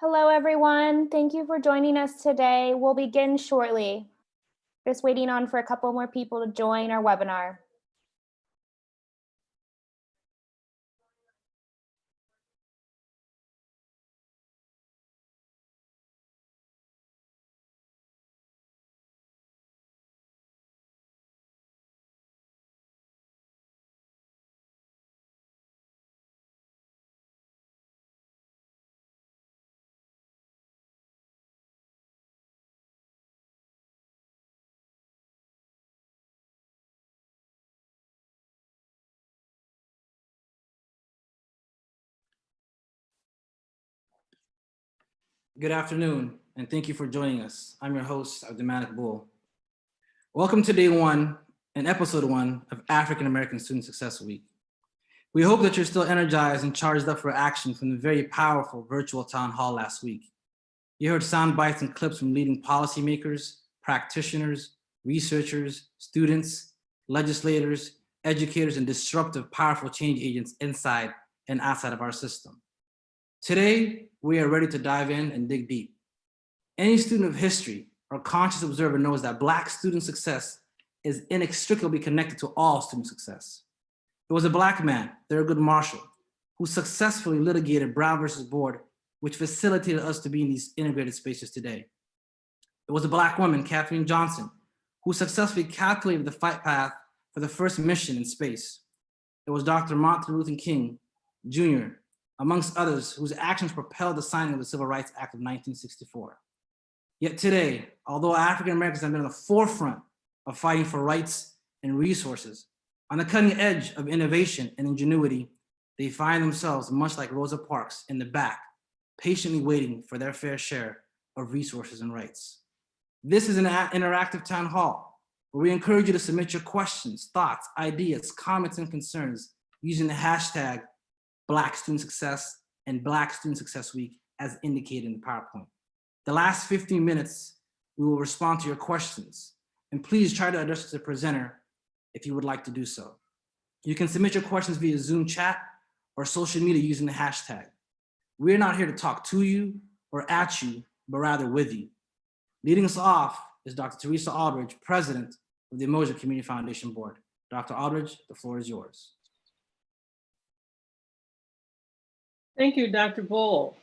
Hello, everyone. Thank you for joining us today. We'll begin shortly. Just waiting on for a couple more people to join our webinar. Good afternoon, and thank you for joining us. I'm your host, Abdulmanik Bull. Welcome to day one and episode one of African American Student Success Week. We hope that you're still energized and charged up for action from the very powerful virtual town hall last week. You heard sound bites and clips from leading policymakers, practitioners, researchers, students, legislators, educators, and disruptive, powerful change agents inside and outside of our system. Today, we are ready to dive in and dig deep. Any student of history or conscious observer knows that Black student success is inextricably connected to all student success. It was a Black man, Thurgood Marshall, who successfully litigated Brown versus Board, which facilitated us to be in these integrated spaces today. It was a Black woman, Katherine Johnson, who successfully calculated the flight path for the first mission in space. It was Dr. Martin Luther King, Jr., amongst others, whose actions propelled the signing of the Civil Rights Act of 1964. Yet today, although African Americans have been on the forefront of fighting for rights and resources, on the cutting edge of innovation and ingenuity, they find themselves much like Rosa Parks in the back, patiently waiting for their fair share of resources and rights. This is an interactive town hall where we encourage you to submit your questions, thoughts, ideas, comments, and concerns using the hashtag Black Student Success and Black Student Success Week as indicated in the PowerPoint. The last 15 minutes, we will respond to your questions, and please try to address the presenter if you would like to do so. You can submit your questions via Zoom chat or social media using the hashtag. We're not here to talk to you or at you, but rather with you. Leading us off is Dr. Teresa Aldridge, President of the Emoji Community Foundation Board. Dr. Aldridge, the floor is yours. Thank you, Dr. Bull.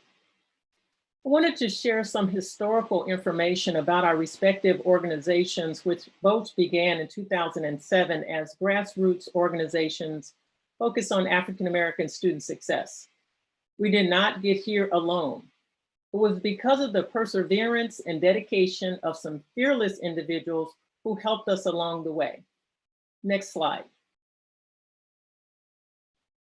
I wanted to share some historical information about our respective organizations, which both began in 2007 as grassroots organizations focused on African American student success. We did not get here alone. It was because of the perseverance and dedication of some fearless individuals who helped us along the way. Next slide.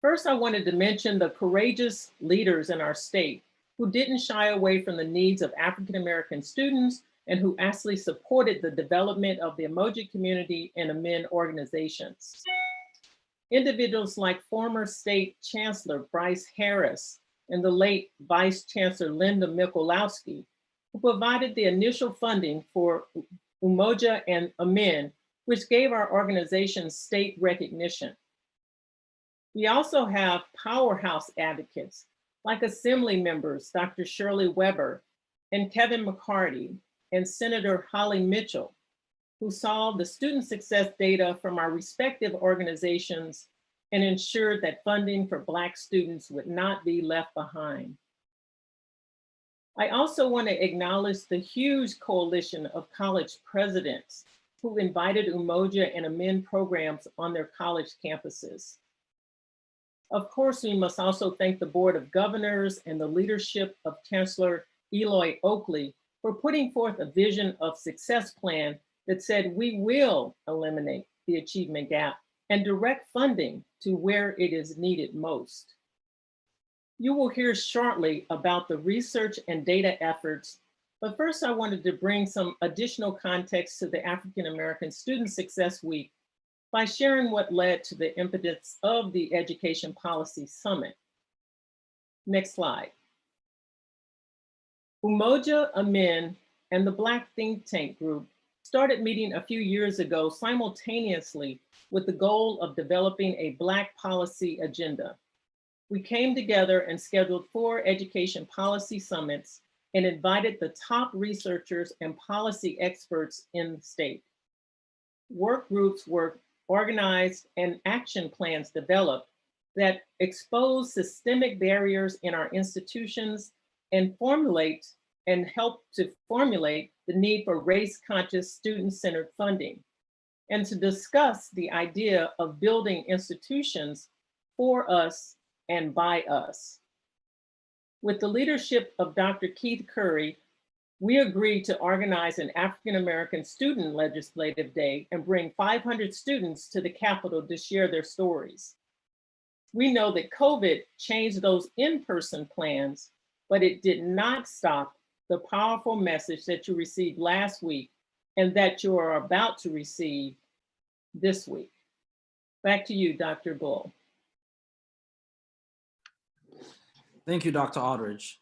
First, I wanted to mention the courageous leaders in our state who didn't shy away from the needs of African American students and who actually supported the development of the Emoji community and AMEN organizations. Individuals like former State Chancellor Bryce Harris and the late Vice Chancellor Linda Mikulowski, who provided the initial funding for Umoja and AMEN, which gave our organization state recognition. We also have powerhouse advocates like Assembly members, Dr. Shirley Weber and Kevin McCarty and Senator Holly Mitchell, who saw the student success data from our respective organizations and ensured that funding for Black students would not be left behind. I also want to acknowledge the huge coalition of college presidents who invited Umoja and AMEN programs on their college campuses. Of course, we must also thank the Board of Governors and the leadership of Chancellor Eloy Oakley for putting forth a vision of success plan that said we will eliminate the achievement gap and direct funding to where it is needed most. You will hear shortly about the research and data efforts, but first I wanted to bring some additional context to the African American Student Success Week by sharing what led to the impetus of the Education Policy Summit. Next slide. Umoja, AMEN, and the Black Think Tank Group started meeting a few years ago simultaneously with the goal of developing a Black policy agenda. We came together and scheduled 4 education policy summits and invited the top researchers and policy experts in the state. Work groups were organized and action plans developed that expose systemic barriers in our institutions and help to formulate the need for race-conscious, student-centered funding, and to discuss the idea of building institutions for us and by us. With the leadership of Dr. Keith Curry, we agreed to organize an African American Student Legislative Day and bring 500 students to the Capitol to share their stories. We know that COVID changed those in-person plans, but it did not stop the powerful message that you received last week and that you are about to receive this week. Back to you, Dr. Bull. Thank you, Dr. Aldridge.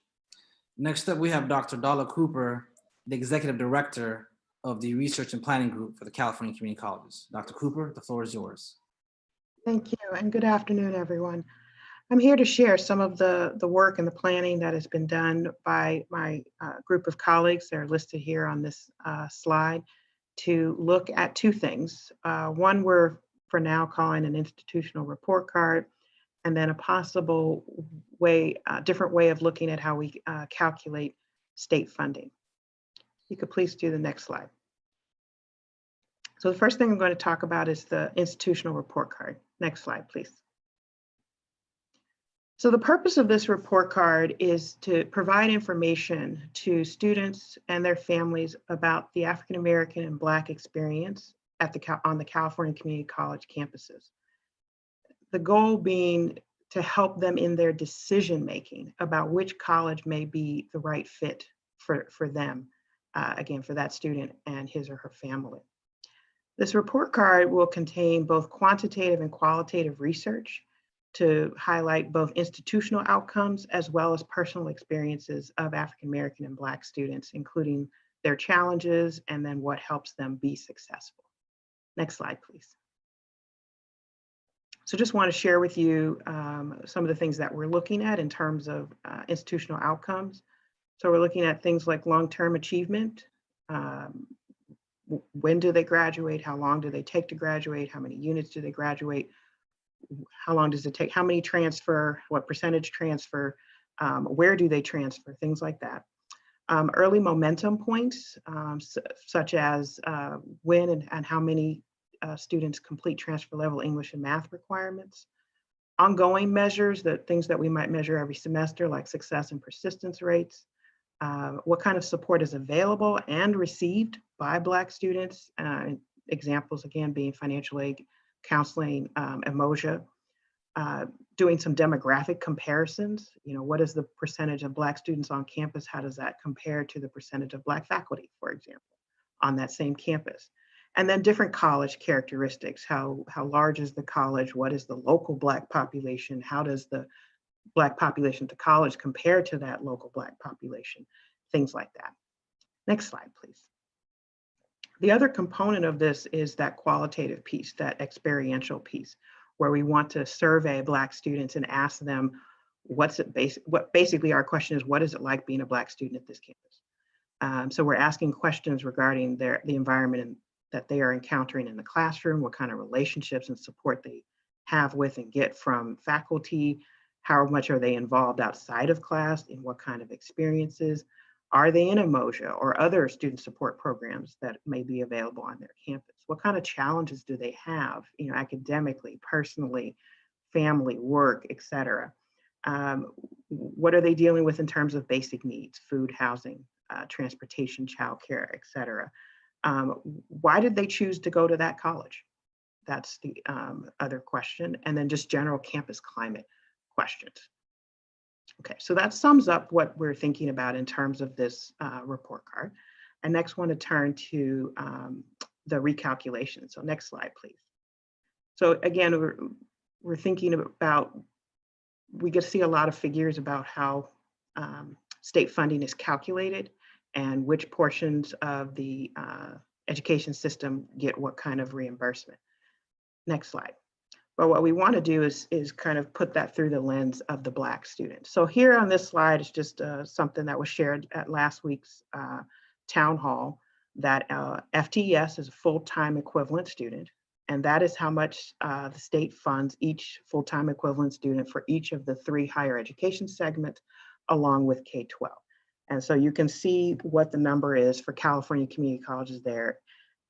Next up, we have Dr. Dola Cooper, the Executive Director of the Research and Planning Group for the California Community Colleges. Dr. Cooper, the floor is yours. Thank you, and good afternoon, everyone. I'm here to share some of the work and the planning that has been done by my group of colleagues. They're listed here on this slide to look at 2 things. One we're for now calling an institutional report card, and then a possible way, different way of looking at how we calculate state funding. You could please do the next slide. So the first thing I'm going to talk about is the institutional report card. Next slide, please. So the purpose of this report card is to provide information to students and their families about the African American and Black experience on the California Community College campuses. The goal being to help them in their decision-making about which college may be the right fit for them, again, for that student and his or her family. This report card will contain both quantitative and qualitative research to highlight both institutional outcomes as well as personal experiences of African American and Black students, including their challenges and then what helps them be successful. Next slide, please. So just want to share with you some of the things that we're looking at in terms of institutional outcomes. So we're looking at things like long-term achievement. When do they graduate? How long do they take to graduate? How many units do they graduate? How long does it take? How many transfer? What percentage transfer? Where do they transfer? Things like that. Early momentum points, such as when and how many students complete transfer level English and math requirements. Ongoing measures, things that we might measure every semester, like success and persistence rates. What kind of support is available and received by Black students? Examples, again, being financial aid, counseling, Emoji. Doing some demographic comparisons. You know, what is the percentage of Black students on campus? How does that compare to the percentage of Black faculty, for example, on that same campus? And then different college characteristics. How large is the college? What is the local Black population? How does the Black population to college compare to that local Black population? Things like that. Next slide, please. The other component of this is that qualitative piece, that experiential piece, where we want to survey Black students and ask them, what basically our question is, what is it like being a Black student at this campus? So we're asking questions regarding the environment that they are encountering in the classroom, what kind of relationships and support they have with and get from faculty, how much are they involved outside of class, in what kind of experiences, are they in Emoji or other student support programs that may be available on their campus? What kind of challenges do they have, you know, academically, personally, family, work, et cetera? What are they dealing with in terms of basic needs, food, housing, transportation, childcare, et cetera? Why did they choose to go to that college? That's the other question. And then just general campus climate questions. Okay, so that sums up what we're thinking about in terms of this report card. I next want to turn to the recalculation. So next slide, please. So again, we're thinking about, we get to see a lot of figures about how state funding is calculated and which portions of the education system get what kind of reimbursement. Next slide. But what we want to do is kind of put that through the lens of the Black student. So here on this slide is just something that was shared at last week's town hall, that FTES is a full-time equivalent student, and that is how much the state funds each full-time equivalent student for each of the 3 higher education segments, along with K-12. And so you can see what the number is for California community colleges there,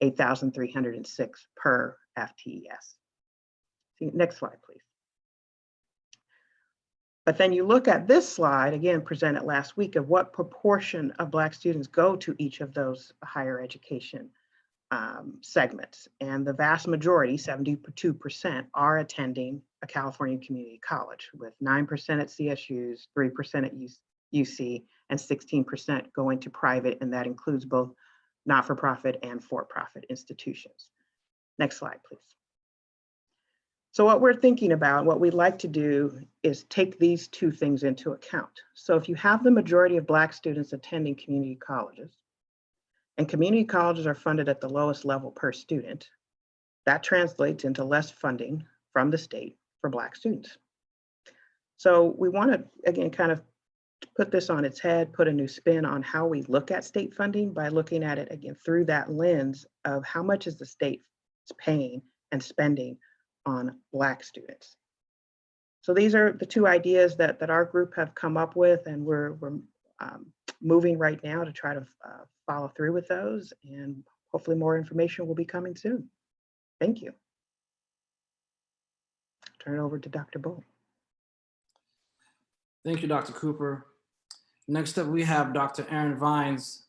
8,306 per FTES. Next slide, please. But then you look at this slide, again, presented last week, of what proportion of Black students go to each of those higher education segments. And the vast majority, 72%, are attending a California community college, with 9% at CSUs, 3% at UC, and 16% going to private, and that includes both not-for-profit and for-profit institutions. Next slide, please. So what we're thinking about, what we'd like to do is take these 2 things into account. So if you have the majority of Black students attending community colleges, and community colleges are funded at the lowest level per student, that translates into less funding from the state for Black students. So we want to, again, kind of put this on its head, put a new spin on how we look at state funding by looking at it, again, through that lens of how much is the state paying and spending on Black students. So these are the 2 ideas that our group have come up with, and we're moving right now to try to follow through with those, and hopefully more information will be coming soon. Thank you. Turn it over to Dr. Bull. Thank you, Dr. Cooper. Next up, we have Dr. Aaron Vines,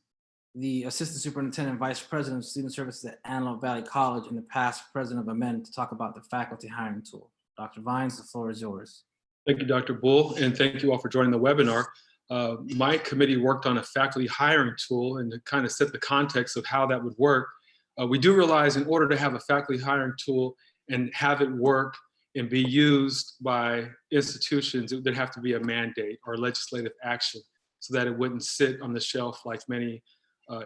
the Assistant Superintendent and Vice President of Student Services at Antelope Valley College and the past President of AMEN, to talk about the faculty hiring tool. Dr. Vines, the floor is yours. Thank you, Dr. Bull, and thank you all for joining the webinar. My committee worked on a faculty hiring tool, and to kind of set the context of how that would work, we do realize in order to have a faculty hiring tool and have it work and be used by institutions, there'd have to be a mandate or legislative action so that it wouldn't sit on the shelf like many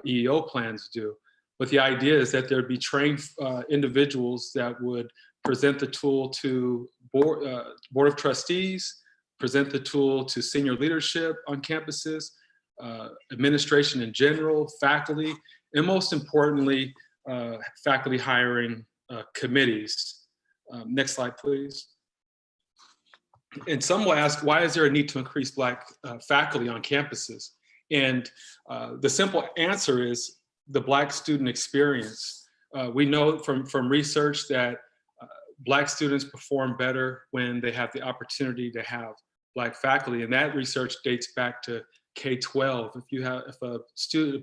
EEO plans do. But the idea is that there'd be trained individuals that would present the tool to board of trustees, present the tool to senior leadership on campuses, administration in general, faculty, and most importantly, faculty hiring committees. Next slide, please. And some will ask, why is there a need to increase Black faculty on campuses? And the simple answer is the Black student experience. We know from research that Black students perform better when they have the opportunity to have Black faculty, and that research dates back to K-12. If a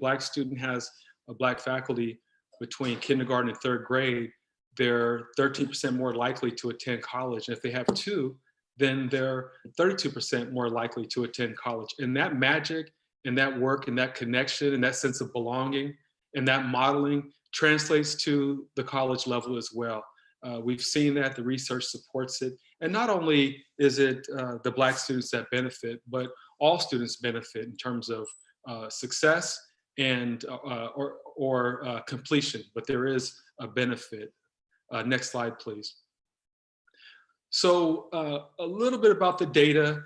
Black student has a Black faculty between kindergarten and 3rd grade, they're 13% more likely to attend college. And if they have 2, then they're 32% more likely to attend college. And that magic and that work and that connection and that sense of belonging and that modeling translates to the college level as well. We've seen that, the research supports it. And not only is it the Black students that benefit, but all students benefit in terms of success and or completion, but there is a benefit. Next slide, please. So a little bit about the data.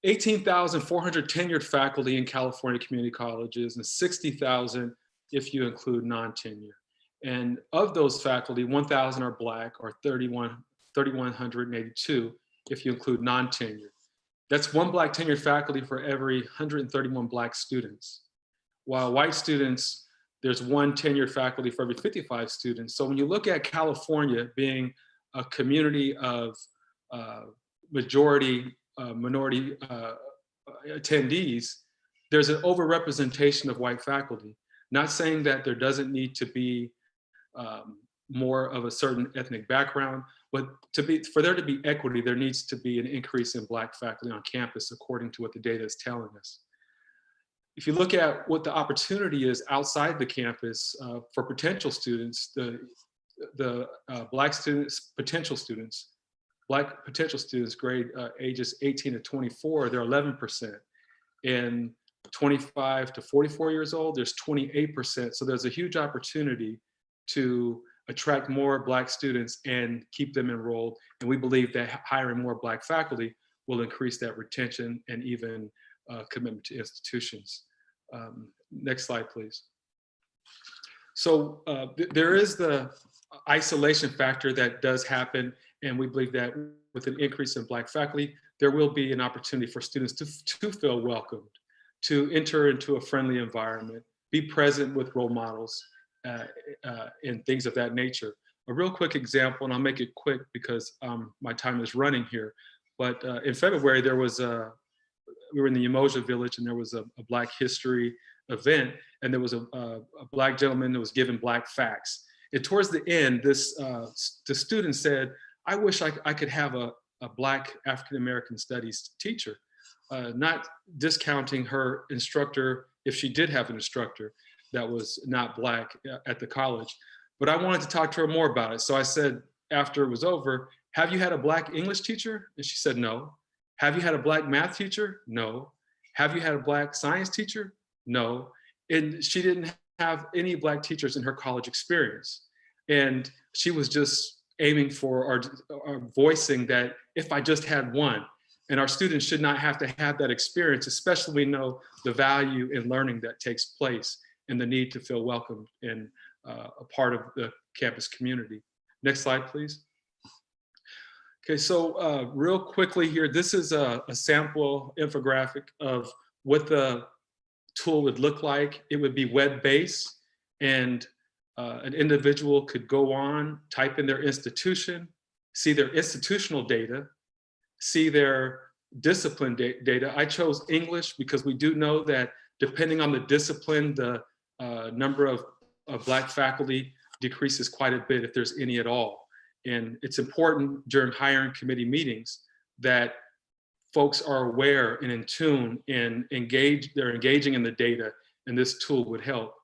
18,400 tenured faculty in California community colleges and 60,000 if you include non-tenure. And of those faculty, 1,000 are Black, or 3,182 if you include non-tenure. That's 1 Black tenured faculty for every 131 Black students. While white students, there's 1 tenured faculty for every 55 students. So when you look at California being a community of minority attendees, there's an overrepresentation of white faculty. Not saying that there doesn't need to be more of a certain ethnic background, but for there to be equity, there needs to be an increase in Black faculty on campus, according to what the data is telling us. If you look at what the opportunity is outside the campus for potential students, the Black students, Black potential students grade ages 18 to 24, they're 11%. And 25 to 44 years old, there's 28%. So there's a huge opportunity to attract more Black students and keep them enrolled. And we believe that hiring more Black faculty will increase that retention and even commitment to institutions. Next slide, please. So there is the isolation factor that does happen, and we believe that with an increase in Black faculty, there will be an opportunity for students to feel welcomed, to enter into a friendly environment, be present with role models, and things of that nature. A real quick example, and I'll make it quick because my time is running here, but in February, there was we were in the Emoji village, and there was a Black history event, and there was a Black gentleman that was given Black facts. And towards the end, the student said, I wish I could have a Black African-American studies teacher, not discounting her instructor if she did have an instructor that was not Black at the college. But I wanted to talk to her more about it. So I said, after it was over, have you had a Black English teacher? And she said, no. Have you had a Black math teacher? No. Have you had a Black science teacher? No. And she didn't have any Black teachers in her college experience. And she was just aiming for or voicing that if I just had one, and our students should not have to have that experience, especially we know the value in learning that takes place and the need to feel welcomed and a part of the campus community. Next slide, please. Okay, so real quickly here, this is a sample infographic of what the tool would look like. It would be web-based, and an individual could go on, type in their institution, see their institutional data, see their discipline data. I chose English because we do know that depending on the discipline, the number of Black faculty decreases quite a bit if there's any at all. And it's important during hiring committee meetings that folks are aware and in tune and they're engaging in the data, and this tool would help.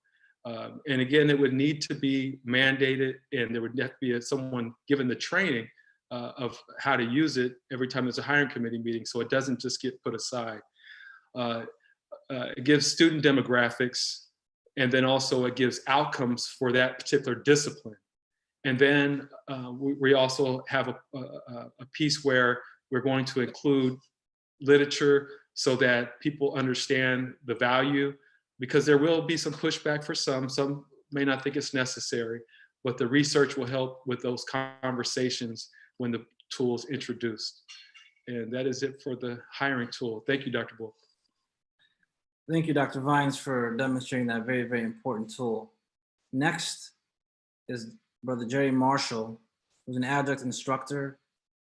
And again, it would need to be mandated, and there would have to be someone given the training of how to use it every time there's a hiring committee meeting, so it doesn't just get put aside. It gives student demographics, and then also it gives outcomes for that particular discipline. And then we also have a piece where we're going to include literature so that people understand the value, because there will be some pushback for some may not think it's necessary, but the research will help with those conversations when the tool is introduced. And that is it for the hiring tool. Thank you, Dr. Bull. Thank you, Dr. Vines, for demonstrating that very, very important tool. Next is Brother Jerry Marshall, who's an adjunct instructor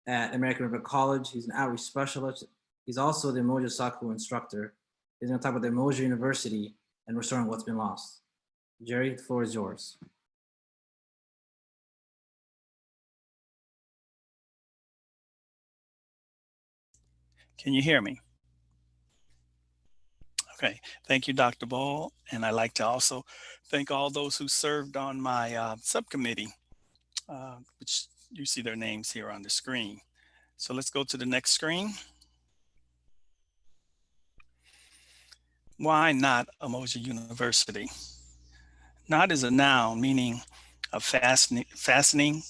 at American River College. He's an outreach specialist. He's also the Emoji Saku instructor. He's going to talk about the Emoji University and restoring what's been lost. Jerry, the floor is yours. Can you hear me? Okay, thank you, Dr. Ball. And I'd like to also thank all those who served on my subcommittee, which you see their names here on the screen. So let's go to the next screen. Why not Emoji University? Not is a noun meaning a fastening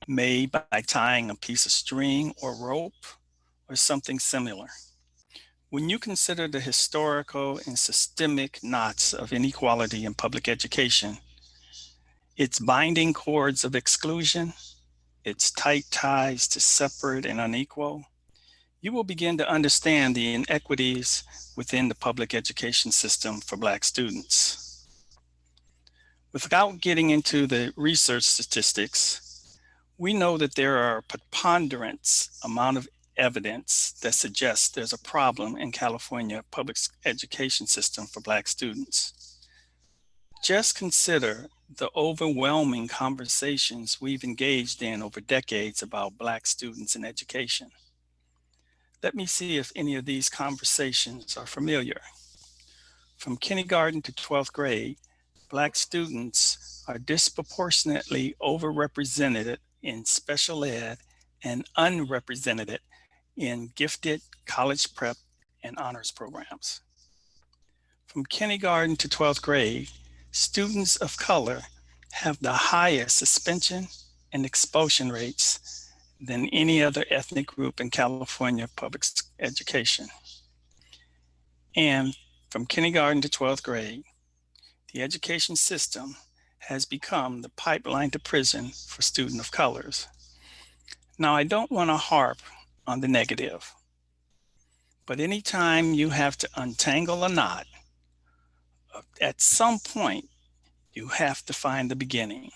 made by tying a piece of string or rope or something similar. When you consider the historical and systemic knots of inequality in public education, its binding cords of exclusion, its tight ties to separate and unequal, you will begin to understand the inequities within the public education system for Black students. Without getting into the research statistics, we know that there are a preponderance amount of evidence that suggests there's a problem in California public education system for Black students. Just consider the overwhelming conversations we've engaged in over decades about Black students in education. Let me see if any of these conversations are familiar. From kindergarten to 12th grade, Black students are disproportionately overrepresented in special ed and unrepresented in gifted college prep and honors programs. From kindergarten to 12th grade, students of color have the highest suspension and expulsion rates than any other ethnic group in California public education. And from kindergarten to 12th grade, the education system has become the pipeline to prison for students of colors. Now, I don't want to harp on the negative, but anytime you have to untangle a knot, at some point, you have to find the beginning.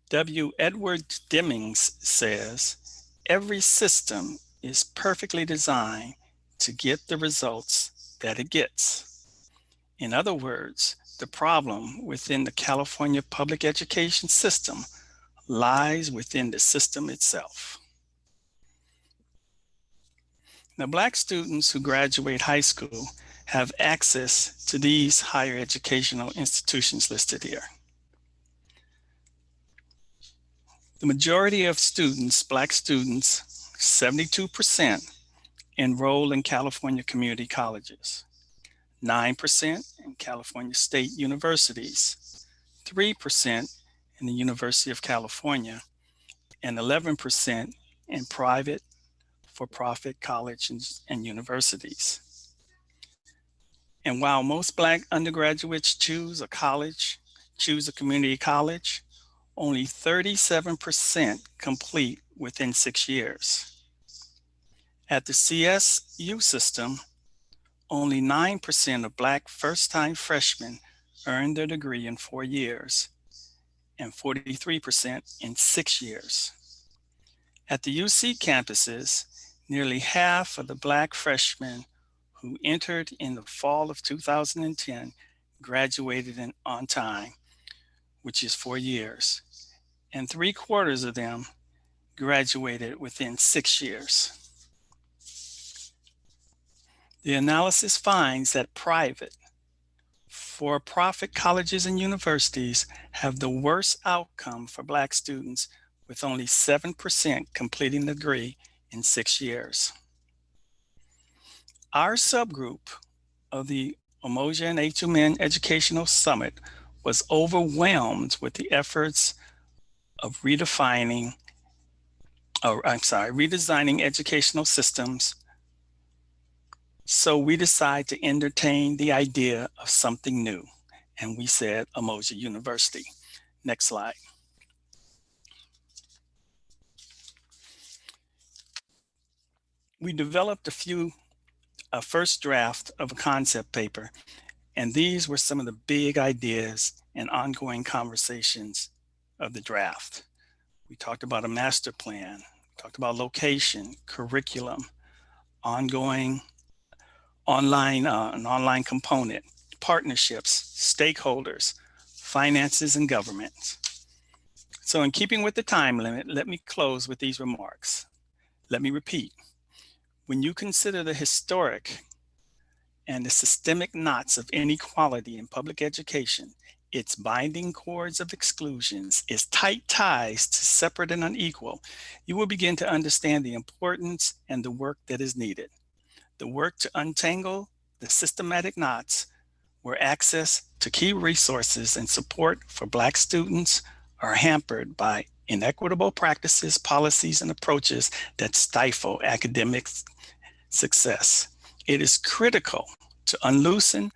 W. Edward Demings says, every system is perfectly designed to get the results that it gets. In other words, the problem within the California public education system lies within the system itself. Now, Black students who graduate high school have access to these higher educational institutions listed here. The majority of students, Black students, 72%, enroll in California community colleges, 9% in California state universities, 3% in the University of California, and 11% in private for-profit colleges and universities. And while most Black undergraduates choose a community college, only 37% complete within 6 years. At the CSU system, only 9% of Black first-time freshmen earned their degree in 4 years, and 43% in 6 years. At the UC campuses, nearly half of the Black freshmen who entered in the fall of 2010 graduated on time, which is 4 years, and 3/4 of them graduated within 6 years. The analysis finds that private, for-profit colleges and universities have the worst outcome for Black students, with only 7% completing the degree in 6 years. Our subgroup of the Emoji and A2Men Educational Summit was overwhelmed with the efforts of redesigning educational systems. So we decided to entertain the idea of something new, and we said Emoji University. Next slide. We developed a first draft of a concept paper, and these were some of the big ideas and ongoing conversations of the draft. We talked about a master plan, talked about location, curriculum, ongoing an online component, partnerships, stakeholders, finances, and government. So in keeping with the time limit, let me close with these remarks. Let me repeat. When you consider the historic and the systemic knots of inequality in public education, its binding cords of exclusions, its tight ties to separate and unequal, you will begin to understand the importance and the work that is needed. The work to untangle the systematic knots where access to key resources and support for Black students are hampered by inequitable practices, policies, and approaches that stifle academic success. It is critical to unloosen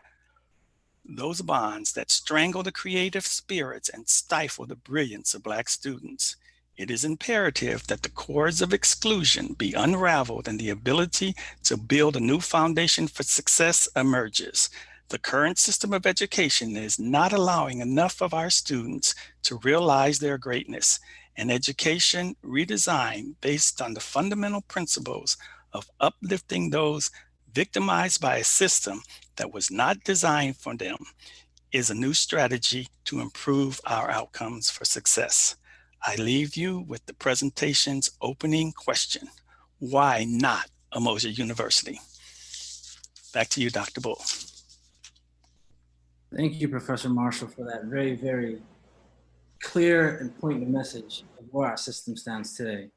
those bonds that strangle the creative spirits and stifle the brilliance of Black students. It is imperative that the cords of exclusion be unraveled and the ability to build a new foundation for success emerges. The current system of education is not allowing enough of our students to realize their greatness. An education redesign based on the fundamental principles of uplifting those victimized by a system that was not designed for them is a new strategy to improve our outcomes for success. I leave you with the presentation's opening question. Why not Emoji University? Back to you, Dr. Bull. Thank you, Professor Marshall, for that very, very clear and poignant message of where our system stands today.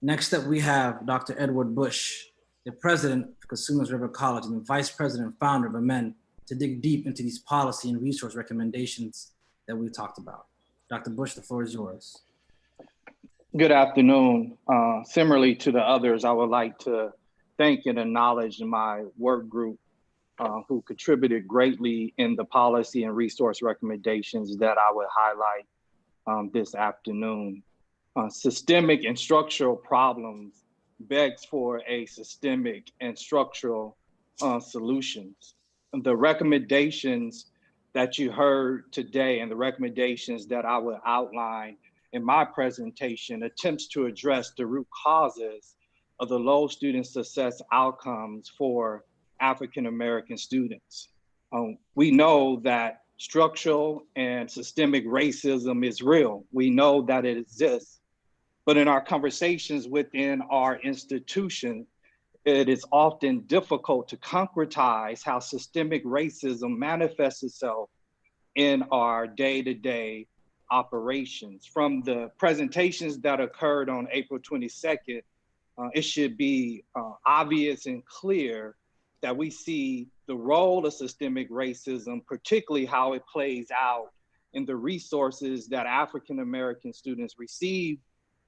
Next up, we have Dr. Edward Bush, the president of Cosumnes River College and the vice president and founder of AMEN, to dig deep into these policy and resource recommendations that we talked about. Dr. Bush, the floor is yours. Good afternoon. Similarly to the others, I would like to thank and acknowledge my work group who contributed greatly in the policy and resource recommendations that I would highlight this afternoon. Systemic and structural problems begs for a systemic and structural solutions. The recommendations that you heard today and the recommendations that I would outline in my presentation attempts to address the root causes of the low student success outcomes for African-American students. We know that structural and systemic racism is real. We know that it exists, but in our conversations within our institution, it is often difficult to concretize how systemic racism manifests itself in our day-to-day operations. From the presentations that occurred on April 22nd, it should be obvious and clear that we see the role of systemic racism, particularly how it plays out in the resources that African-American students receive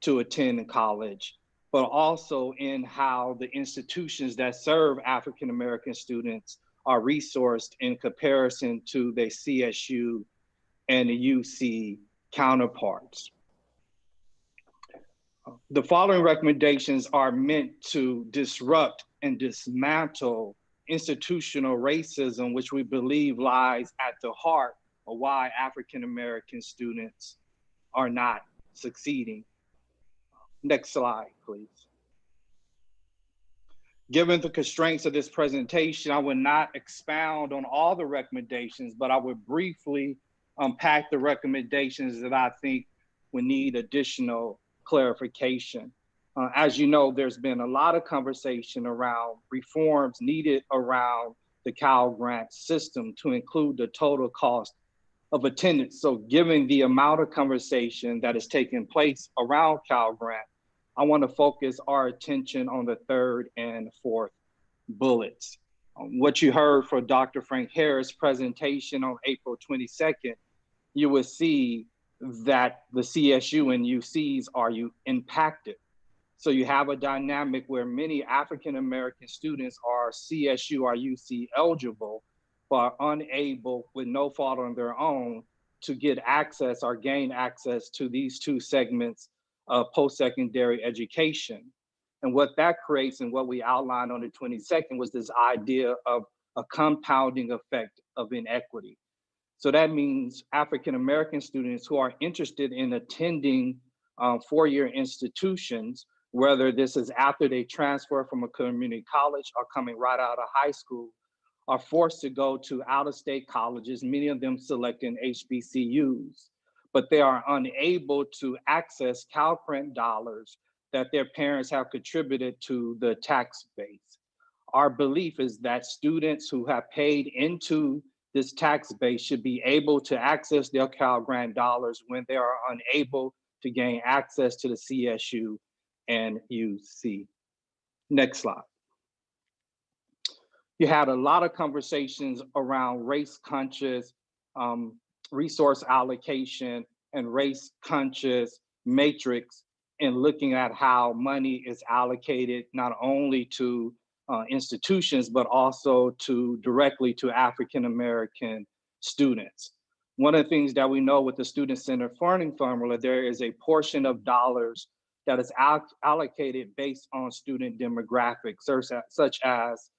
to attend college, but also in how the institutions that serve African-American students are resourced in comparison to their CSU and the UC counterparts. The following recommendations are meant to disrupt and dismantle institutional racism, which we believe lies at the heart of why African-American students are not succeeding. Next slide, please. Given the constraints of this presentation, I would not expound on all the recommendations, but I would briefly unpack the recommendations that I think would need additional clarification. As you know, there's been a lot of conversation around reforms needed around the Cal Grant system to include the total cost of attendance. So given the amount of conversation that is taking place around Cal Grant, I want to focus our attention on the third and fourth bullets. What you heard from Dr. Frank Harris' presentation on April 22nd, you will see that the CSU and UCs are impacted. So you have a dynamic where many African-American students are CSU or UC eligible, but are unable, with no fault on their own, to get access or gain access to these two segments of post-secondary education. And what that creates and what we outlined on the 22nd was this idea of a compounding effect of inequity. So that means African-American students who are interested in attending four-year institutions, whether this is after they transfer from a community college or coming right out of high school, are forced to go to out-of-state colleges, many of them selecting HBCUs, but they are unable to access Cal Grant dollars that their parents have contributed to the tax base. Our belief is that students who have paid into this tax base should be able to access their Cal Grant dollars when they are unable to gain access to the CSU and UC. Next slide. You had a lot of conversations around race-conscious resource allocation and race-conscious matrix in looking at how money is allocated not only to institutions, but also directly to African-American students. One of the things that we know with the student-centered funding formula, there is a portion of dollars that is allocated based on student demographics, such as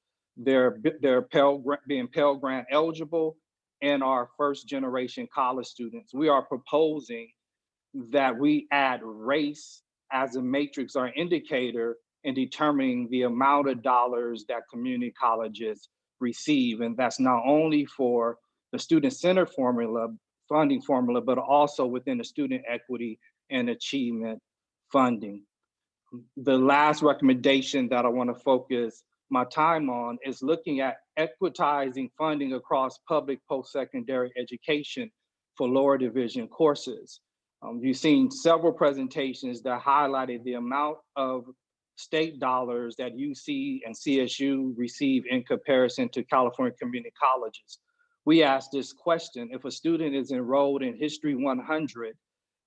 being Pell Grant eligible and our first generation college students. We are proposing that we add race as a matrix or indicator in determining the amount of dollars that community colleges receive. And that's not only for the student-centered funding formula, but also within the student equity and achievement funding. The last recommendation that I want to focus my time on is looking at equitizing funding across public post-secondary education for lower division courses. You've seen several presentations that highlighted the amount of state dollars that UC and CSU receive in comparison to California community colleges. We asked this question: if a student is enrolled in History 100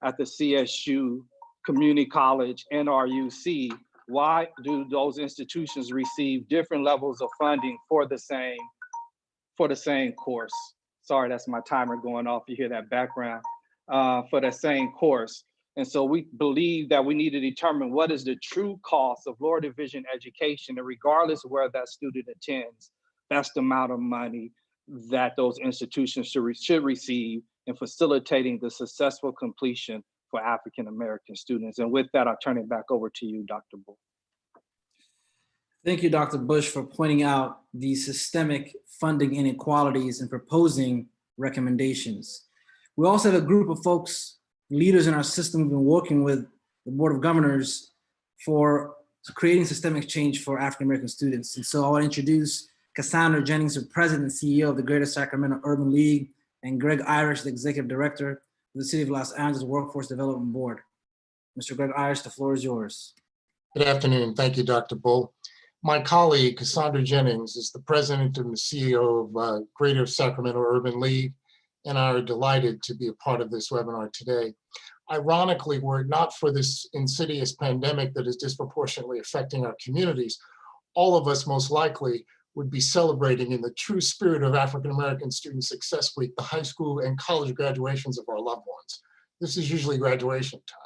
at the CSU, community college, and RUC, why do those institutions receive different levels of funding for the same course? Sorry, that's my timer going off. You hear that background, for the same course. And so we believe that we need to determine what is the true cost of lower division education, and regardless of where that student attends, that's the amount of money that those institutions should receive in facilitating the successful completion for African-American students. And with that, I'll turn it back over to you, Dr. Bull. Thank you, Dr. Bush, for pointing out the systemic funding inequalities and proposing recommendations. We also have a group of folks, leaders in our system, who've been working with the Board of Governors for creating systemic change for African-American students. And so I want to introduce Cassandra Jennings, the President and CEO of the Greater Sacramento Urban League, and Greg Irish, the Executive Director of the City of Los Angeles Workforce Development Board. Mr. Greg Irish, the floor is yours. Good afternoon. Thank you, Dr. Bull. My colleague, Cassandra Jennings, is the President and the CEO of Greater Sacramento Urban League, and I are delighted to be a part of this webinar today. Ironically, were it not for this insidious pandemic that is disproportionately affecting our communities, all of us most likely would be celebrating in the true spirit of African-American Student Success Week, the high school and college graduations of our loved ones. This is usually graduation time.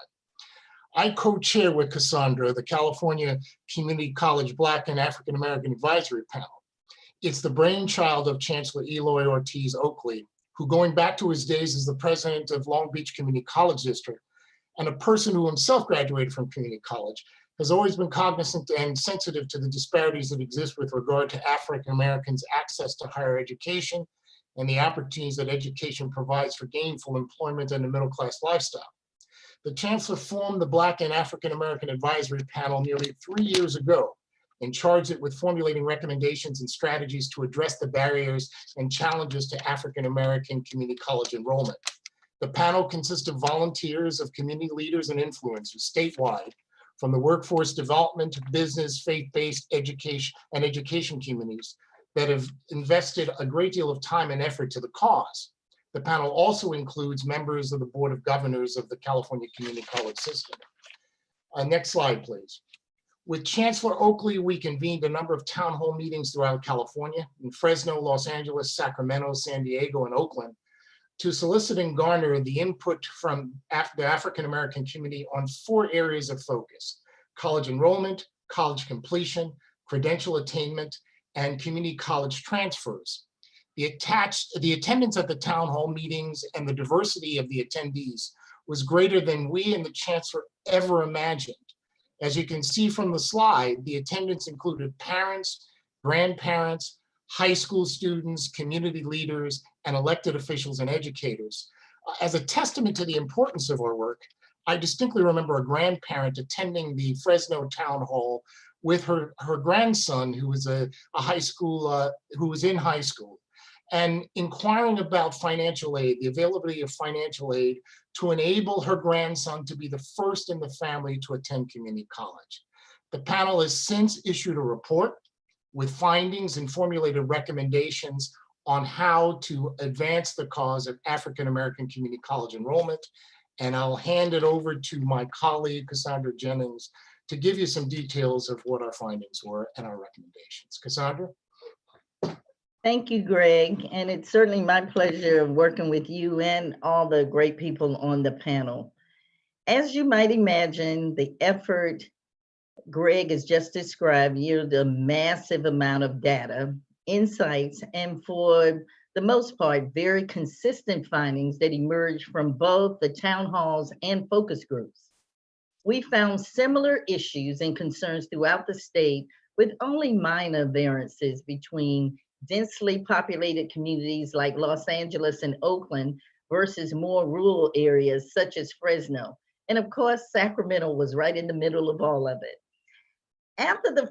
I co-chair with Cassandra the California Community College Black and African-American Advisory Panel. It's the brainchild of Chancellor Eloy Ortiz Oakley, who, going back to his days as the president of Long Beach Community College District, and a person who himself graduated from community college, has always been cognizant and sensitive to the disparities that exist with regard to African Americans' access to higher education and the opportunities that education provides for gainful employment and a middle-class lifestyle. The Chancellor formed the Black and African American Advisory Panel nearly 3 years ago and charged it with formulating recommendations and strategies to address the barriers and challenges to African American community college enrollment. The panel consists of volunteers, of community leaders and influencers statewide, from the workforce development, business, faith-based education communities that have invested a great deal of time and effort to the cause. The panel also includes members of the Board of Governors of the California Community College System. Next slide, please. With Chancellor Oakley, we convened a number of town hall meetings throughout California, in Fresno, Los Angeles, Sacramento, San Diego, and Oakland, to solicit and garner the input from the African-American community on 4 areas of focus: college enrollment, college completion, credential attainment, and community college transfers. The attendance at the town hall meetings and the diversity of the attendees was greater than we and the Chancellor ever imagined. As you can see from the slide, the attendance included parents, grandparents, high school students, community leaders, and elected officials and educators. As a testament to the importance of our work, I distinctly remember a grandparent attending the Fresno town hall with her grandson, who was in high school, and inquiring about financial aid, the availability of financial aid to enable her grandson to be the first in the family to attend community college. The panel has since issued a report with findings and formulated recommendations on how to advance the cause of African-American community college enrollment. And I'll hand it over to my colleague, Cassandra Jennings, to give you some details of what our findings were and our recommendations. Cassandra? Thank you, Greg. And it's certainly my pleasure working with you and all the great people on the panel. As you might imagine, the effort Greg has just described yielded a massive amount of data, insights, and for the most part, very consistent findings that emerged from both the town halls and focus groups. We found similar issues and concerns throughout the state with only minor variances between densely populated communities like Los Angeles and Oakland versus more rural areas such as Fresno. And of course, Sacramento was right in the middle of all of it. After the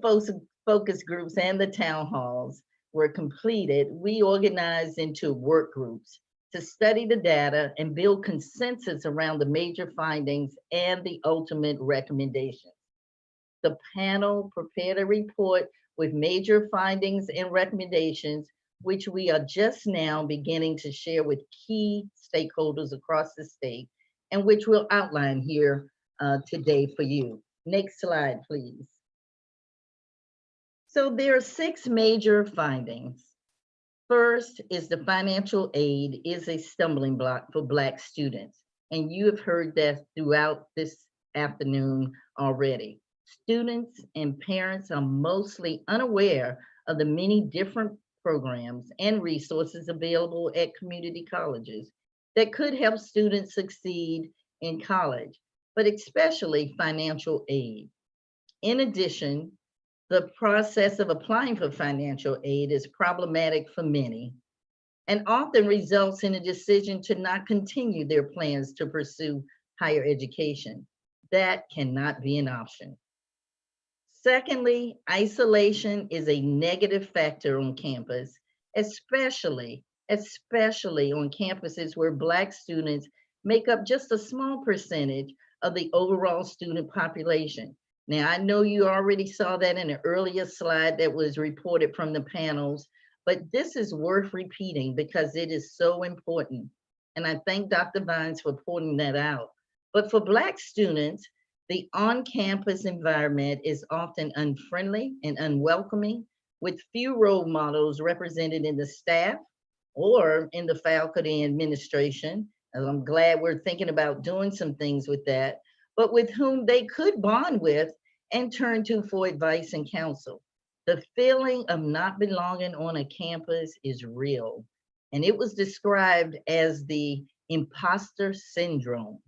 focus groups and the town halls were completed, we organized into work groups to study the data and build consensus around the major findings and the ultimate recommendations. The panel prepared a report with major findings and recommendations, which we are just now beginning to share with key stakeholders across the state, and which we'll outline here today for you. Next slide, please. So there are 6 major findings. First is the financial aid is a stumbling block for Black students. And you have heard that throughout this afternoon already. Students and parents are mostly unaware of the many different programs and resources available at community colleges that could help students succeed in college, but especially financial aid. In addition, the process of applying for financial aid is problematic for many and often results in a decision to not continue their plans to pursue higher education. That cannot be an option. Secondly, isolation is a negative factor on campus, especially on campuses where Black students make up just a small percentage of the overall student population. Now, I know you already saw that in an earlier slide that was reported from the panels, but this is worth repeating because it is so important. And I thank Dr. Vines for pointing that out. But for Black students, the on-campus environment is often unfriendly and unwelcoming, with few role models represented in the staff or in the faculty administration. And I'm glad we're thinking about doing some things with that, but with whom they could bond with and turn to for advice and counsel. The feeling of not belonging on a campus is real, and it was described as the imposter syndrome.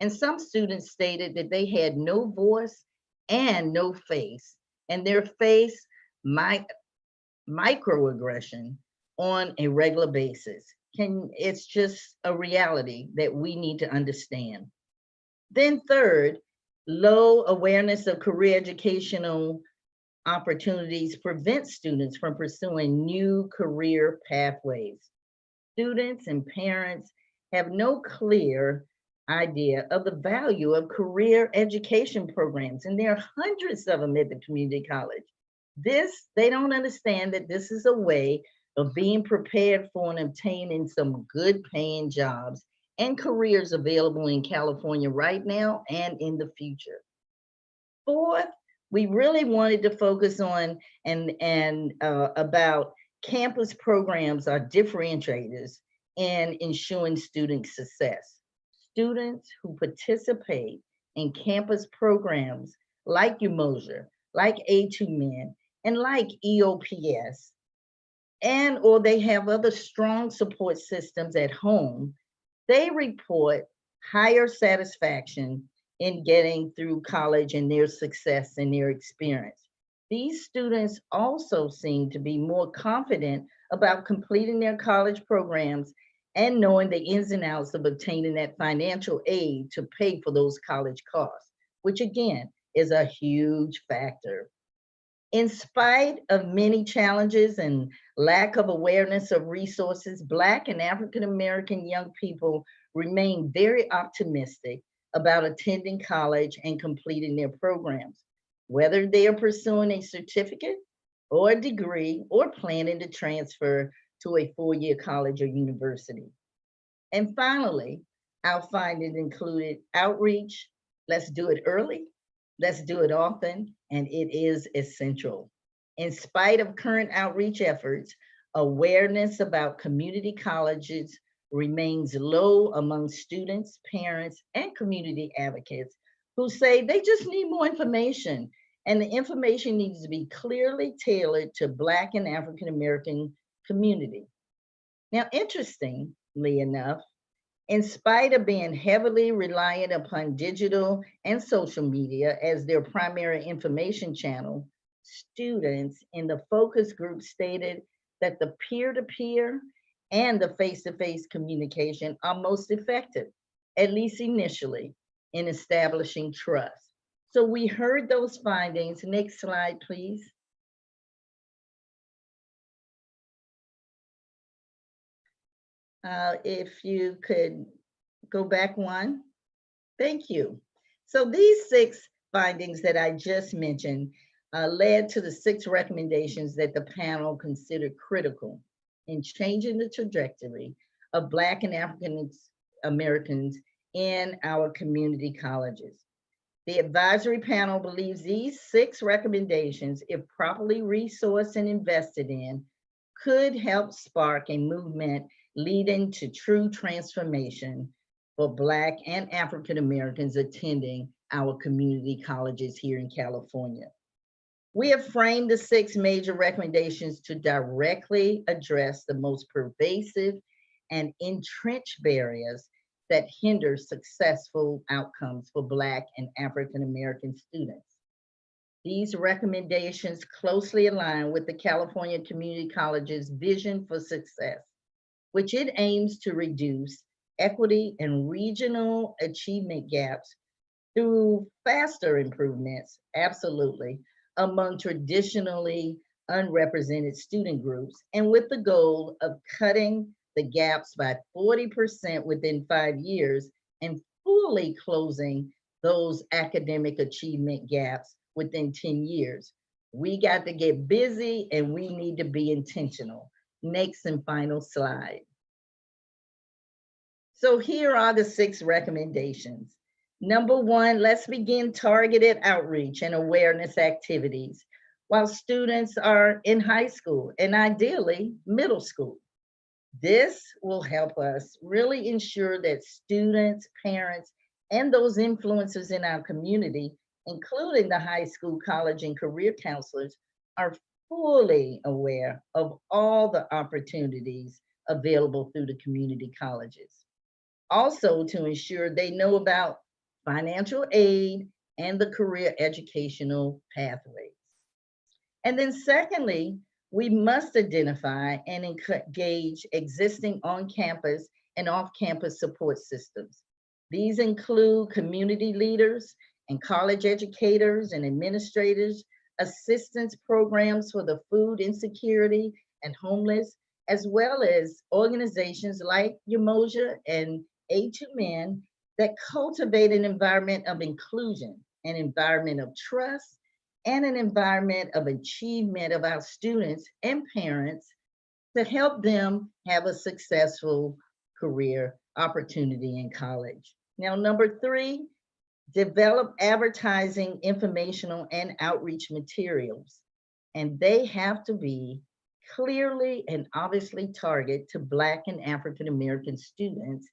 And some students stated that they had no voice and no face, and their face microaggression on a regular basis. It's just a reality that we need to understand. Then third, low awareness of career educational opportunities prevent students from pursuing new career pathways. Students and parents have no clear idea of the value of career education programs, and there are hundreds of them at the community college. They don't understand that this is a way of being prepared for and obtaining some good paying jobs and careers available in California right now and in the future. Fourth, we really wanted to focus on about campus programs are differentiators in ensuring student success. Students who participate in campus programs like Emoji, like A2Men, and like EOPS, and or they have other strong support systems at home, they report higher satisfaction in getting through college and their success and their experience. These students also seem to be more confident about completing their college programs and knowing the ins and outs of obtaining that financial aid to pay for those college costs, which again is a huge factor. In spite of many challenges and lack of awareness of resources, Black and African American young people remain very optimistic about attending college and completing their programs, whether they are pursuing a certificate or a degree or planning to transfer to a four-year college or university. And finally, our findings included outreach. Let's do it early. Let's do it often, and it is essential. In spite of current outreach efforts, awareness about community colleges remains low among students, parents, and community advocates who say they just need more information, and the information needs to be clearly tailored to Black and African American community. Now, interestingly enough, in spite of being heavily reliant upon digital and social media as their primary information channel, students in the focus group stated that the peer-to-peer and the face-to-face communication are most effective, at least initially, in establishing trust. So we heard those findings. Next slide, please. If you could go back one. Thank you. So these 6 findings that I just mentioned led to the 6 recommendations that the panel considered critical in changing the trajectory of Black and African Americans in our community colleges. The advisory panel believes these 6 recommendations, if properly resourced and invested in, could help spark a movement leading to true transformation for Black and African Americans attending our community colleges here in California. We have framed the 6 major recommendations to directly address the most pervasive and entrenched barriers that hinder successful outcomes for Black and African American students. These recommendations closely align with the California Community College's vision for success, which it aims to reduce equity and regional achievement gaps through faster improvements, absolutely, among traditionally unrepresented student groups, and with the goal of cutting the gaps by 40% within 5 years and fully closing those academic achievement gaps within 10 years. We got to get busy and we need to be intentional. Next and final slide. So here are the 6 recommendations. Number 1, let's begin targeted outreach and awareness activities while students are in high school and ideally middle school. This will help us really ensure that students, parents, and those influencers in our community, including the high school, college, and career counselors, are fully aware of all the opportunities available through the community colleges. Also, to ensure they know about financial aid and the career educational pathways. And then secondly, we must identify and engage existing on-campus and off-campus support systems. These include community leaders and college educators and administrators, assistance programs for the food insecurity and homeless, as well as organizations like Emoji and A2Men that cultivate an environment of inclusion, an environment of trust, and an environment of achievement of our students and parents to help them have a successful career opportunity in college. Now, number 3, develop advertising, informational, and outreach materials. And they have to be clearly and obviously targeted to Black and African American students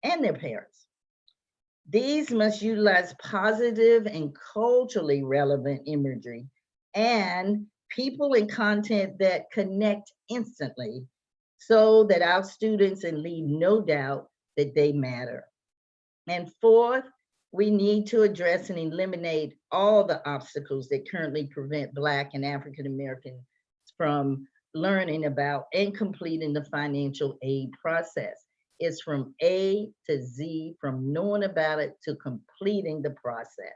and their parents. These must utilize positive and culturally relevant imagery and people and content that connect instantly so that our students and leave no doubt that they matter. And 4th, we need to address and eliminate all the obstacles that currently prevent Black and African Americans from learning about and completing the financial aid process. It's from A to Z, from knowing about it to completing the process.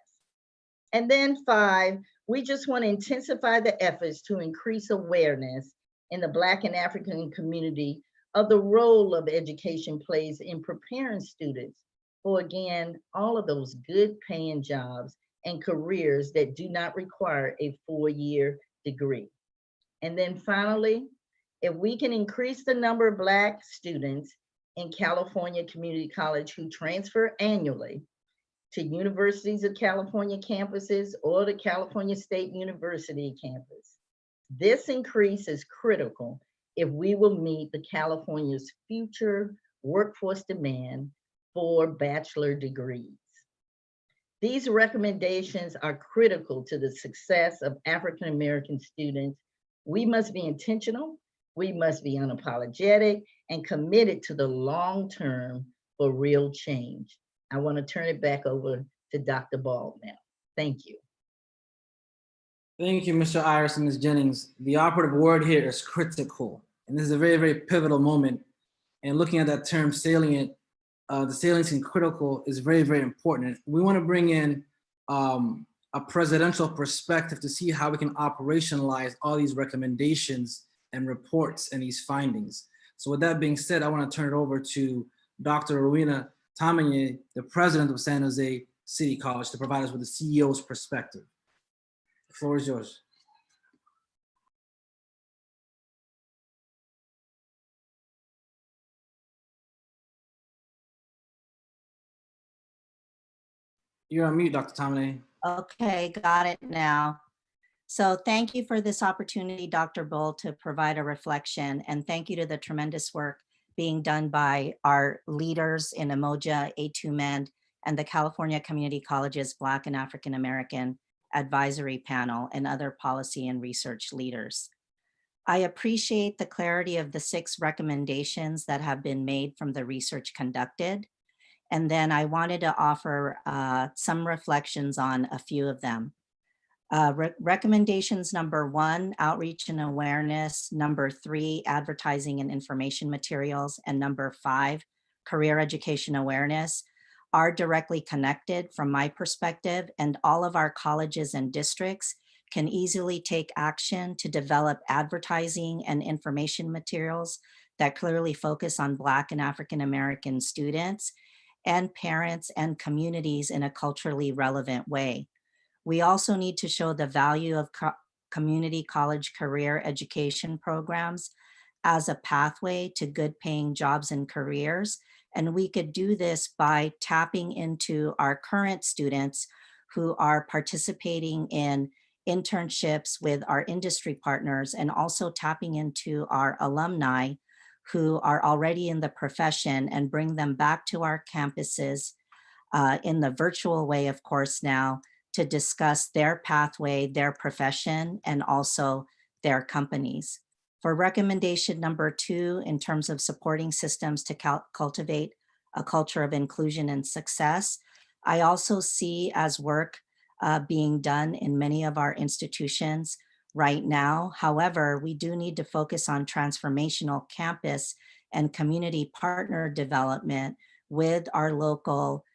And then 5, we just want to intensify the efforts to increase awareness in the Black and African community of the role of education plays in preparing students for, again, all of those good paying jobs and careers that do not require a 4-year degree. And then finally, if we can increase the number of Black students in California Community College who transfer annually to Universities of California campuses or the California State University campus. This increase is critical if we will meet the California's future workforce demand for bachelor degrees. These recommendations are critical to the success of African American students. We must be intentional, we must be unapologetic, and committed to the long term for real change. I want to turn it back over to Dr. Ball now. Thank you. Thank you, Mr. Iris and Ms. Jennings. The operative word here is critical. And this is a very, very pivotal moment. And looking at that term salient, the saliency and critical is very, very important. We want to bring in a presidential perspective to see how we can operationalize all these recommendations and reports and these findings. So with that being said, I want to turn it over to Dr. Rowena Tamanye, the president of San Jose City College, to provide us with the CEO's perspective. The floor is yours. You're on mute, Dr. Tomley. Okay, got it now. So thank you for this opportunity, Dr. Bull, to provide a reflection, and thank you to the tremendous work being done by our leaders in Emoji, A2MEND, and the California Community College's Black and African American Advisory Panel and other policy and research leaders. I appreciate the clarity of the 6 recommendations that have been made from the research conducted. And then I wanted to offer some reflections on a few of them. Recommendations number 1, outreach and awareness. Number 3, advertising and information materials. And number 5, career education awareness are directly connected from my perspective, and all of our colleges and districts can easily take action to develop advertising and information materials that clearly focus on Black and African American students and parents and communities in a culturally relevant way. We also need to show the value of community college career education programs as a pathway to good paying jobs and careers. And we could do this by tapping into our current students who are participating in internships with our industry partners, and also tapping into our alumni who are already in the profession and bring them back to our campuses in the virtual way, of course, now, to discuss their pathway, their profession, and also their companies. For recommendation number 2, in terms of supporting systems to cultivate a culture of inclusion and success, I also see as work being done in many of our institutions right now. However, we do need to focus on transformational campus and community partner development with our local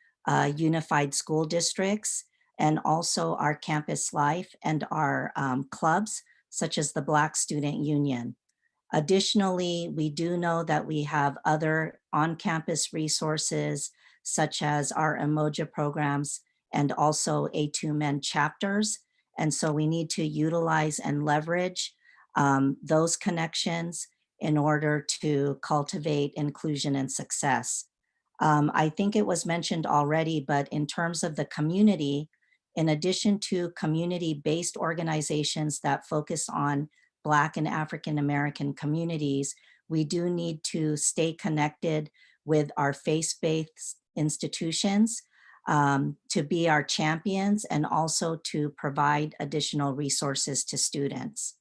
unified school districts, and also our campus life and our clubs, such as the Black Student Union. Additionally, we do know that we have other on-campus resources, such as our Emoji programs and also A2MEND chapters. And so we need to utilize and leverage those connections in order to cultivate inclusion and success. I think it was mentioned already, but in terms of the community, in addition to community-based organizations that focus on Black and African American communities, we do need to stay connected with our faith-based institutions to be our champions, and also to provide additional resources to students.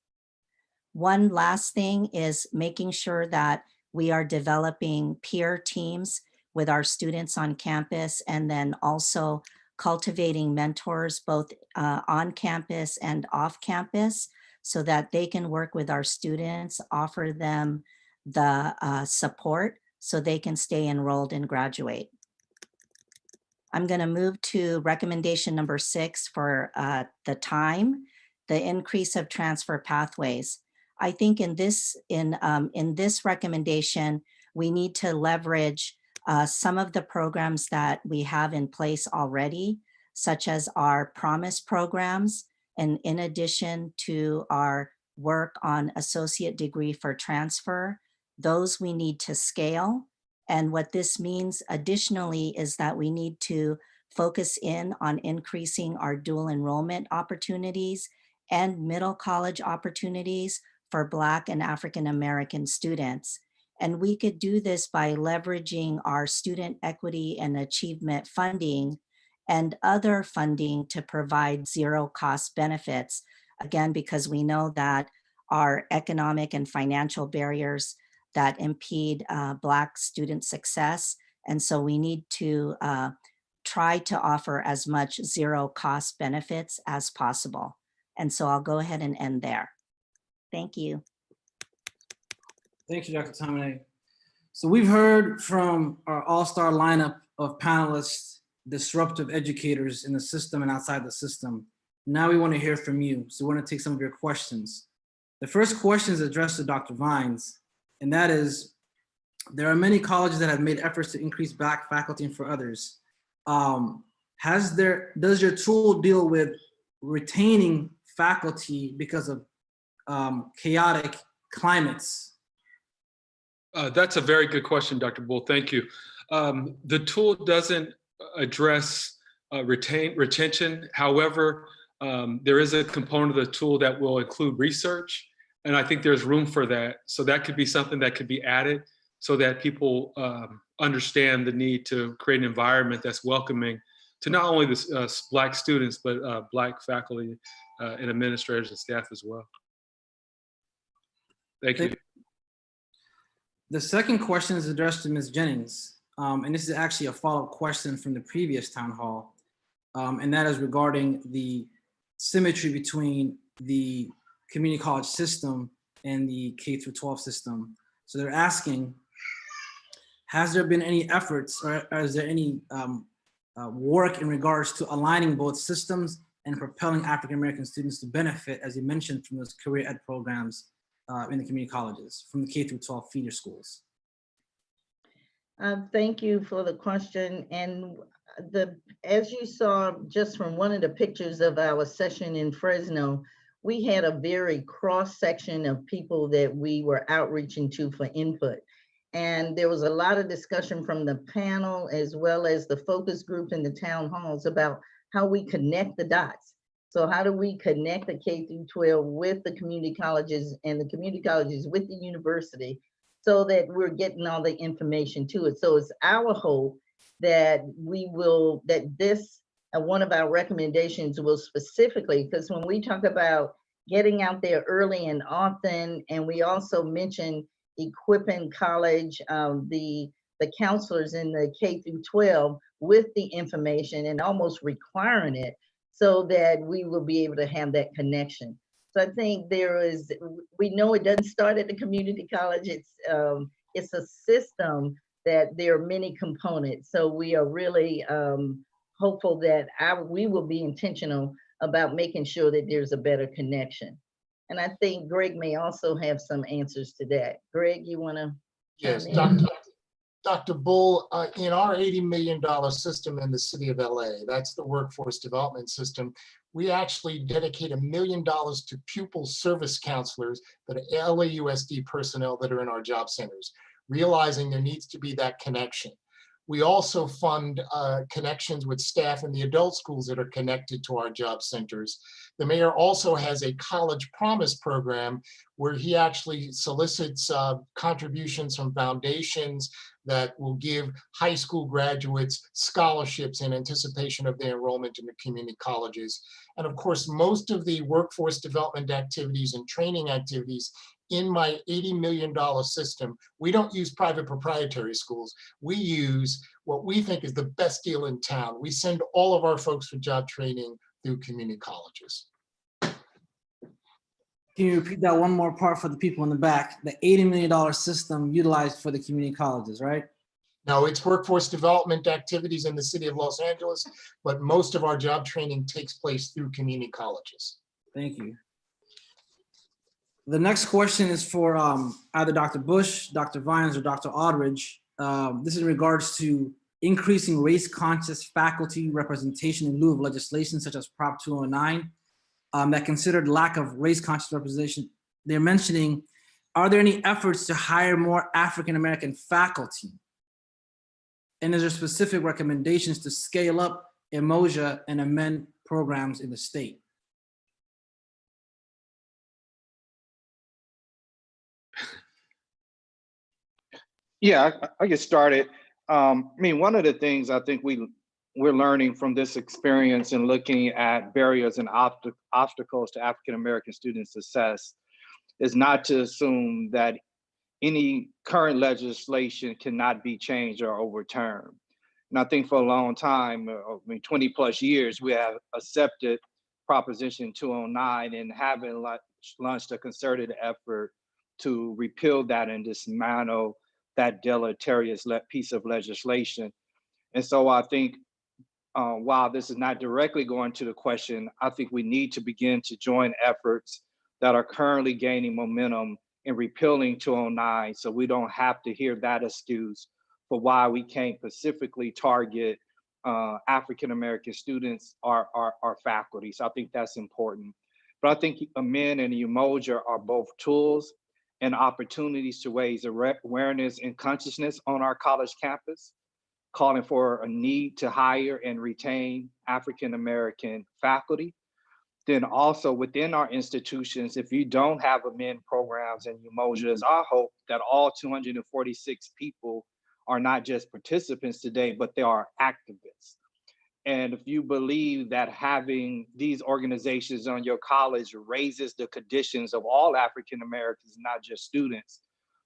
One last thing is making sure that we are developing peer teams with our students on campus, and then also cultivating mentors both on campus and off campus, so that they can work with our students, offer them the support so they can stay enrolled and graduate. I'm going to move to recommendation number 6 for the time, the increase of transfer pathways. I think in this recommendation, we need to leverage some of the programs that we have in place already, such as our Promise programs, and in addition to our work on associate degree for transfer, those we need to scale. And what this means additionally is that we need to focus in on increasing our dual enrollment opportunities and middle college opportunities for Black and African American students. And we could do this by leveraging our student equity and achievement funding and other funding to provide zero cost benefits. Again, because we know that our economic and financial barriers that impede Black student success. And so we need to try to offer as much zero cost benefits as possible. And so I'll go ahead and end there. Thank you. Thank you, Dr. Tomley. So we've heard from our all-star lineup of panelists, disruptive educators in the system and outside the system. Now we want to hear from you. So we want to take some of your questions. The first question is addressed to Dr. Vines, and that is, there are many colleges that have made efforts to increase Black faculty and for others. Does your tool deal with retaining faculty because of chaotic climates? That's a very good question, Dr. Bull. Thank you. The tool doesn't address retention. However, there is a component of the tool that will include research, and I think there's room for that. So that could be something that could be added so that people understand the need to create an environment that's welcoming to not only the Black students, but Black faculty and administrators and staff as well. Thank you. The second question is addressed to Ms. Jennings, and this is actually a follow-up question from the previous town hall, and that is regarding the symmetry between the community college system and the K through 12 system. So they're asking, has there been any efforts or is there any work in regards to aligning both systems and propelling African-American students to benefit, as you mentioned, from those career ed programs in the community colleges, from the K through 12 feeder schools? Thank you for the question. And as you saw just from one of the pictures of our session in Fresno, we had a very cross section of people that we were outreaching to for input. And there was a lot of discussion from the panel as well as the focus group in the town halls about how we connect the dots. So how do we connect the K through 12 with the community colleges and the community colleges with the university so that we're getting all the information to it. So it's our hope that this, one of our recommendations will specifically, because when we talk about getting out there early and often, and we also mentioned equipping college, the counselors in the K through 12 with the information and almost requiring it so that we will be able to have that connection. So I think we know it doesn't start at the community college. It's a system that there are many components. So we are really hopeful that we will be intentional about making sure that there's a better connection. And I think Greg may also have some answers to that. Greg, you want to? Yes, Dr. Bull, in our $80 million system in the city of LA, that's the workforce development system, we actually dedicate $1 million to pupil service counselors that are LAUSD personnel that are in our job centers, realizing there needs to be that connection. We also fund connections with staff in the adult schools that are connected to our job centers. The mayor also has a college promise program where he actually solicits contributions from foundations that will give high school graduates scholarships in anticipation of their enrollment in the community colleges. And of course, most of the workforce development activities and training activities in my $80 million system, we don't use private proprietary schools. We use what we think is the best deal in town. We send all of our folks for job training through community colleges. Can you repeat that one more part for the people in the back? The $80 million system utilized for the community colleges, right? No, it's workforce development activities in the city of Los Angeles, but most of our job training takes place through community colleges. Thank you. The next question is for either Dr. Bush, Dr. Vines, or Dr. Aldridge. This is in regards to increasing race-conscious faculty representation in lieu of legislation such as Prop 209 that considered lack of race-conscious representation. They're mentioning, are there any efforts to hire more African-American faculty? And is there specific recommendations to scale up Emoji and amend programs in the state? Yeah, I get started. I mean, one of the things I think we're learning from this experience and looking at barriers and obstacles to African-American student success is not to assume that any current legislation cannot be changed or overturned. And I think for a long time, I mean, 20 plus years, we have accepted Proposition 209 and haven't launched a concerted effort to repeal that and dismantle that deleterious piece of legislation. And so I think while this is not directly going to the question, I think we need to begin to join efforts that are currently gaining momentum in repealing 209 so we don't have to hear that excuse for why we can't specifically target African-American students or faculty. So I think that's important. But I think Amen and Emoji are both tools and opportunities to raise awareness and consciousness on our college campus, calling for a need to hire and retain African American faculty. Then also within our institutions, if you don't have amend programs in Emoji, it's our hope that all 246 people are not just participants today, but they are activists. And if you believe that having these organizations on your college raises the conditions of all African Americans, not just students,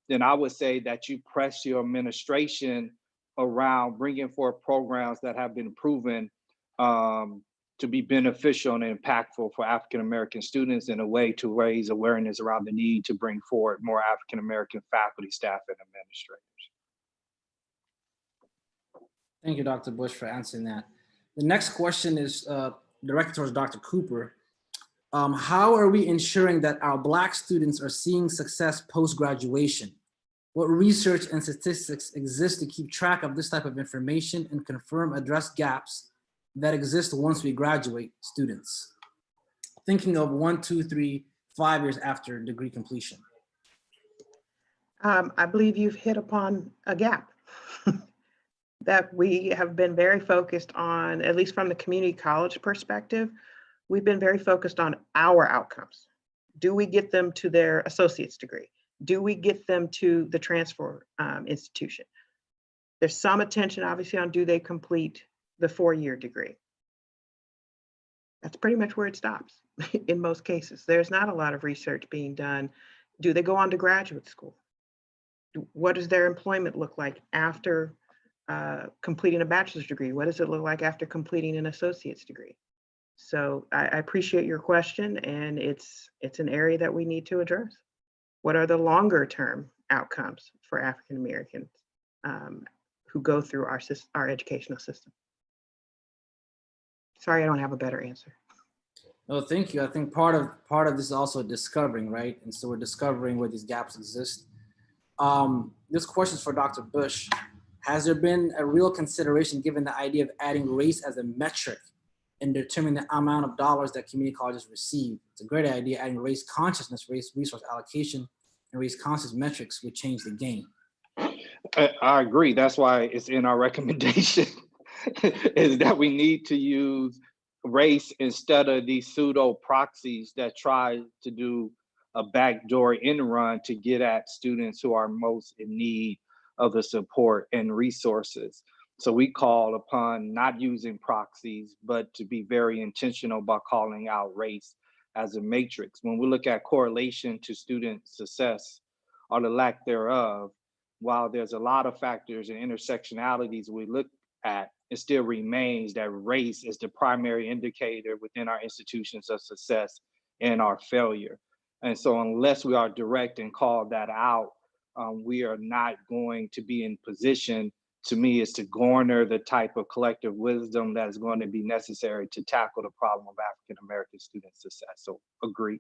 then I would say that you press your administration around bringing forth programs that have been proven to be beneficial and impactful for African American students in a way to raise awareness around the need to bring forward more African American faculty, staff, and administrators. Thank you, Dr. Bush, for answering that. The next question is directed towards Dr. Cooper. How are we ensuring that our Black students are seeing success post-graduation? What research and statistics exist to keep track of this type of information and confirm address gaps that exist once we graduate students? Thinking of 1, 2, 3, 5 years after degree completion. I believe you've hit upon a gap that we have been very focused on, at least from the community college perspective. We've been very focused on our outcomes. Do we get them to their associate's degree? Do we get them to the transfer institution? There's some attention, obviously, on do they complete the 4-year degree. That's pretty much where it stops in most cases. There's not a lot of research being done. Do they go on to graduate school? What does their employment look like after completing a bachelor's degree? What does it look like after completing an associate's degree? So I appreciate your question, and it's an area that we need to address. What are the longer term outcomes for African Americans who go through our educational system? Sorry, I don't have a better answer. Oh, thank you. I think part of this is also discovering, right? And so we're discovering where these gaps exist. This question is for Dr. Bush. Has there been a real consideration given the idea of adding race as a metric in determining the amount of dollars that community colleges receive? It's a great idea. Adding race consciousness, race resource allocation, and race conscious metrics would change the game. I agree. That's why it's in our recommendation is that we need to use race instead of these pseudo proxies that try to do a backdoor end run to get at students who are most in need of the support and resources. So we call upon not using proxies, but to be very intentional about calling out race as a matrix. When we look at correlation to student success or the lack thereof, while there's a lot of factors and intersectionalities we look at, it still remains that race is the primary indicator within our institutions of success and our failure. And so unless we are direct and call that out, we are not going to be in position, to me, is to garner the type of collective wisdom that is going to be necessary to tackle the problem of African-American student success. So agree.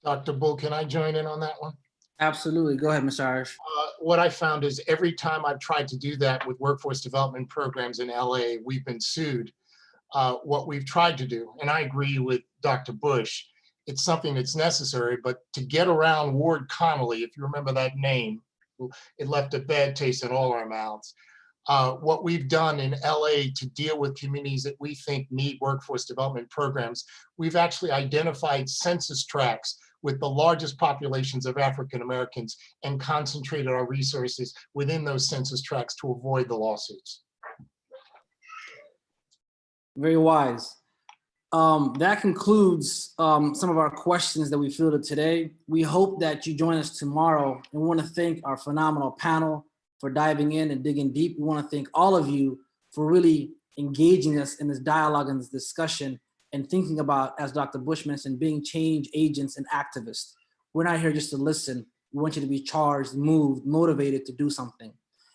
Dr. Bull, can I join in on that one? Absolutely. Go ahead, Mr. Irish. What I found is every time I've tried to do that with workforce development programs in LA, we've been sued. What we've tried to do, and I agree with Dr. Bush, it's something that's necessary, but to get around Ward Connolly, if you remember that name, it left a bad taste in all our mouths. What we've done in LA to deal with communities that we think need workforce development programs, we've actually identified census tracts with the largest populations of African Americans and concentrated our resources within those census tracts to avoid the lawsuits. Very wise. That concludes some of our questions that we fielded today. We hope that you join us tomorrow, and we want to thank our phenomenal panel for diving in and digging deep. We want to thank all of you for really engaging us in this dialogue and this discussion and thinking about, as Dr. Bush mentioned, being change agents and activists. We're not here just to listen. We want you to be charged, moved, motivated to do something.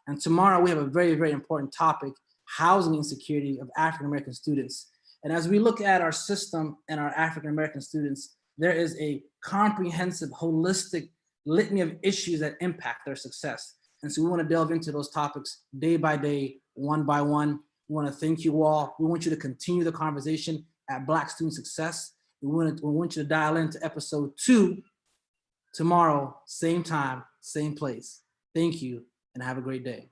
And tomorrow we have a very, very important topic, housing insecurity of African-American students. And as we look at our system and our African-American students, there is a comprehensive, holistic litany of issues that impact their success. And so we want to delve into those topics day by day, one by one. We want to thank you all. We want you to continue the conversation at Black Student Success. We want you to dial into episode 2 tomorrow, same time, same place. Thank you, and have a great day.